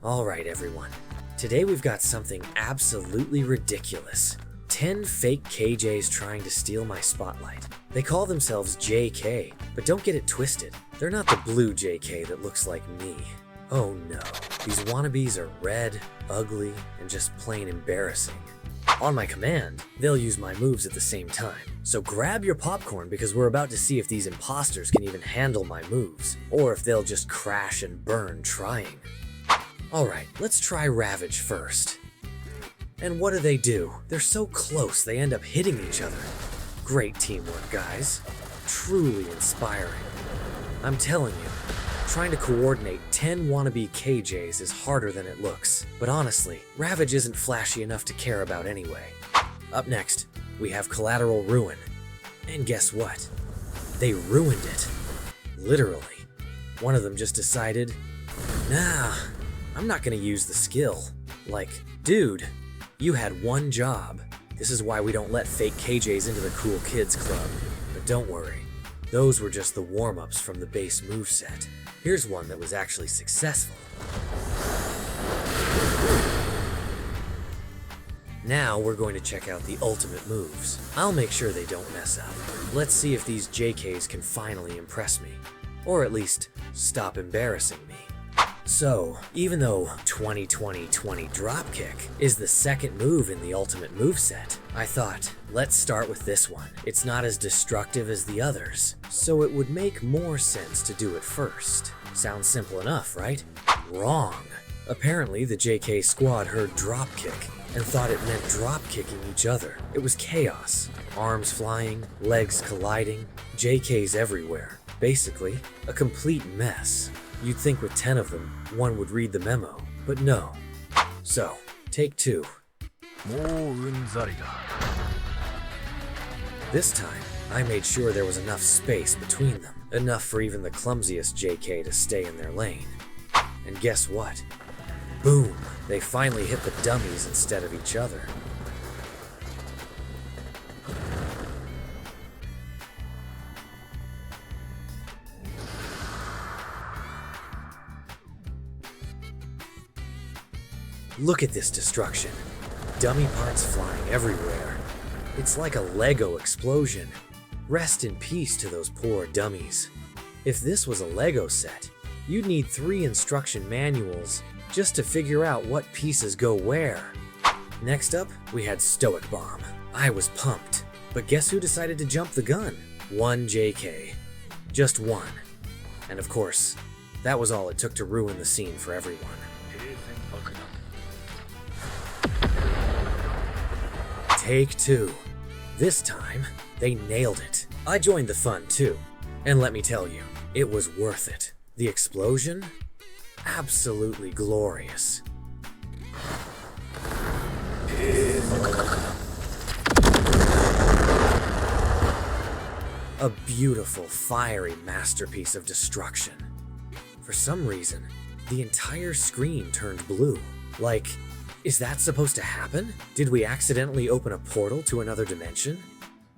Alright everyone, today we've got something absolutely ridiculous. 10 fake KJs trying to steal my spotlight. They call themselves JK, but don't get it twisted. They're not the blue JK that looks like me. Oh no, these wannabes are red, ugly, and just plain embarrassing. On my command, they'll use my moves at the same time. So grab your popcorn because we're about to see if these imposters can even handle my moves, or if they'll just crash and burn trying. Alright, let's try Ravage first. And what do? They're so close they end up hitting each other. Great teamwork, guys. Truly inspiring. I'm telling you, trying to coordinate 10 wannabe KJs is harder than it looks. But honestly, Ravage isn't flashy enough to care about anyway. Up next, we have Collateral Ruin. And guess what? They ruined it. Literally. One of them just decided, nah, I'm not gonna use the skill. Like, dude, you had one job. This is why we don't let fake KJs into the cool kids club. But don't worry, those were just the warm-ups from the base moveset. Here's one that was actually successful. Now we're going to check out the ultimate moves. I'll make sure they don't mess up. Let's see if these JKs can finally impress me. Or at least, stop embarrassing me. So, even though 20-20-20 Dropkick is the second move in the ultimate moveset, I thought, let's start with this one. It's not as destructive as the others, so it would make more sense to do it first. Sounds simple enough, right? Wrong. Apparently, the JK squad heard Dropkick and thought it meant drop-kicking each other. It was chaos. Arms flying, legs colliding, JKs everywhere. Basically, a complete mess. You'd think with 10 of them, one would read the memo, but no. So, take 2. This time, I made sure there was enough space between them, enough for even the clumsiest JK to stay in their lane. And guess what? Boom! They finally hit the dummies instead of each other. Look at this destruction. Dummy parts flying everywhere. It's like a Lego explosion. Rest in peace to those poor dummies. If this was a Lego set, you'd need 3 instruction manuals just to figure out what pieces go where. Next up, we had Stoic Bomb. I was pumped, but guess who decided to jump the gun? One JK. Just one. And of course, that was all it took to ruin the scene for everyone. Take 2. This time, they nailed it. I joined the fun too. And let me tell you, it was worth it. The explosion? Absolutely glorious. A beautiful, fiery masterpiece of destruction. For some reason, the entire screen turned blue. Like, is that supposed to happen? Did we accidentally open a portal to another dimension?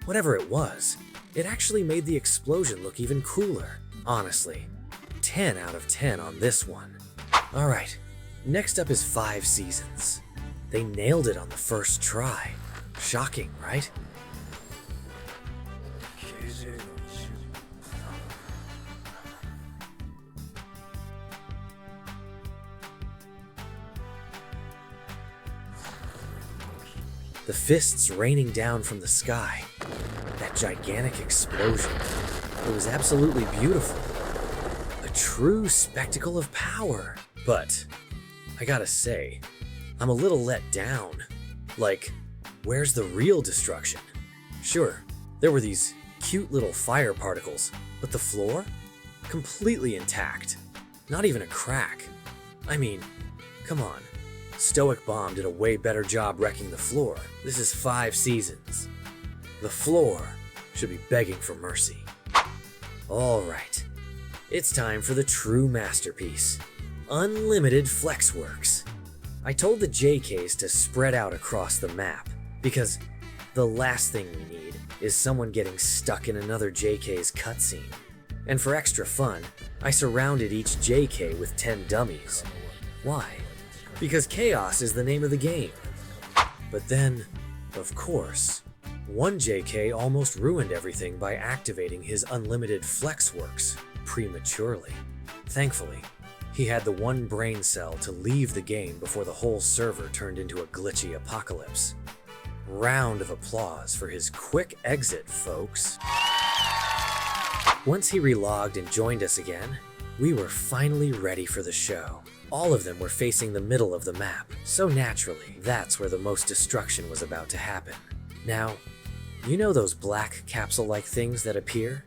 Whatever it was, it actually made the explosion look even cooler. Honestly, 10 out of 10 on this one. Alright, next up is 5 Seasons. They nailed it on the first try. Shocking, right? The fists raining down from the sky. That gigantic explosion. It was absolutely beautiful. A true spectacle of power. But, I gotta say, I'm a little let down. Like, where's the real destruction? Sure, there were these cute little fire particles, but the floor? Completely intact. Not even a crack. I mean, come on. Stoic Bomb did a way better job wrecking the floor. This is 5 Seasons. The floor should be begging for mercy. Alright, it's time for the true masterpiece. Unlimited Flexworks. I told the JKs to spread out across the map, because the last thing we need is someone getting stuck in another JK's cutscene. And for extra fun, I surrounded each JK with 10 dummies. Why? because chaos is the name of the game. But then, of course, one JK almost ruined everything by activating his unlimited Flexworks prematurely. Thankfully, he had the one brain cell to leave the game before the whole server turned into a glitchy apocalypse. Round of applause for his quick exit, folks. Once he relogged and joined us again, we were finally ready for the show. All of them were facing the middle of the map, so naturally, that's where the most destruction was about to happen. Now, you know those black capsule-like things that appear?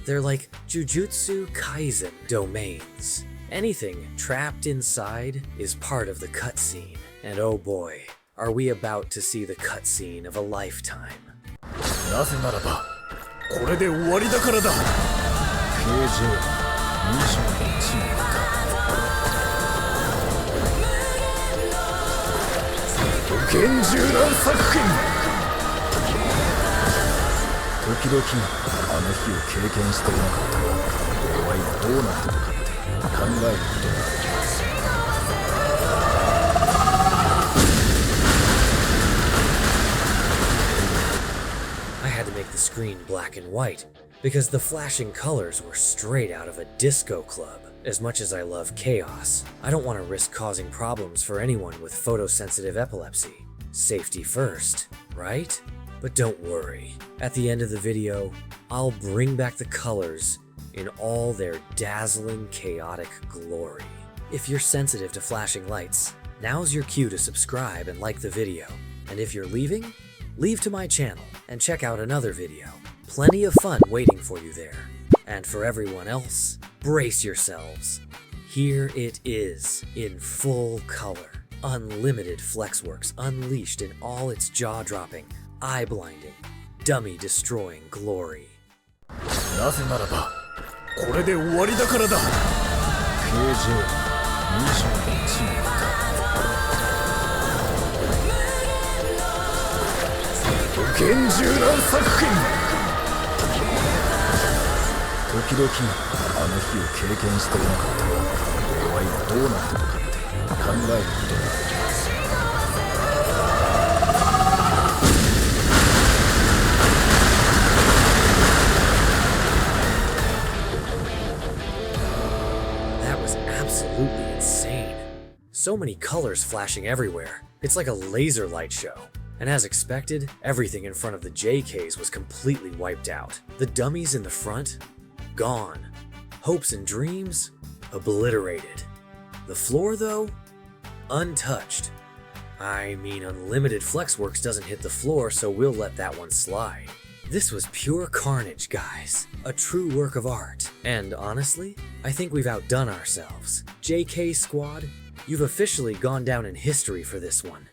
They're like Jujutsu Kaisen domains. Anything trapped inside is part of the cutscene. And oh boy, are we about to see the cutscene of a lifetime. なぜならば、これで終わりだからだ。KJ21 年か。厳重な作品。時々あの日を経験していなかったが、俺は今どうなってるかって考えることがある。I had to make the screen black and white because the flashing colors were straight out of a disco club. As much as I love chaos, I don't want to risk causing problems for anyone with photosensitive epilepsy. Safety first, right? But don't worry. At the end of the video, I'll bring back the colors in all their dazzling, chaotic glory. If you're sensitive to flashing lights, now's your cue to subscribe and like the video. And if you're leaving, leave to my channel and check out another video. Plenty of fun waiting for you there. And for everyone else, brace yourselves. Here it is, in full color. Unlimited Flexworks unleashed in all its jaw-dropping, eye-blinding, dummy-destroying glory. なぜならば、これで終わりだからだ。KJ21 年か。厳重な作品。時々あの日を経験していなかったが、俺は今どうなってるかって考えることがある。That was absolutely insane. So many colors flashing everywhere. It's like a laser light show. And as expected, everything in front of the JKs was completely wiped out. The dummies in the front, gone. Hopes and dreams, obliterated. The floor, though, untouched. I mean, unlimited Flexworks doesn't hit the floor, so we'll let that one slide. This was pure carnage, guys. A true work of art. And honestly, I think we've outdone ourselves. JK Squad, you've officially gone down in history for this one.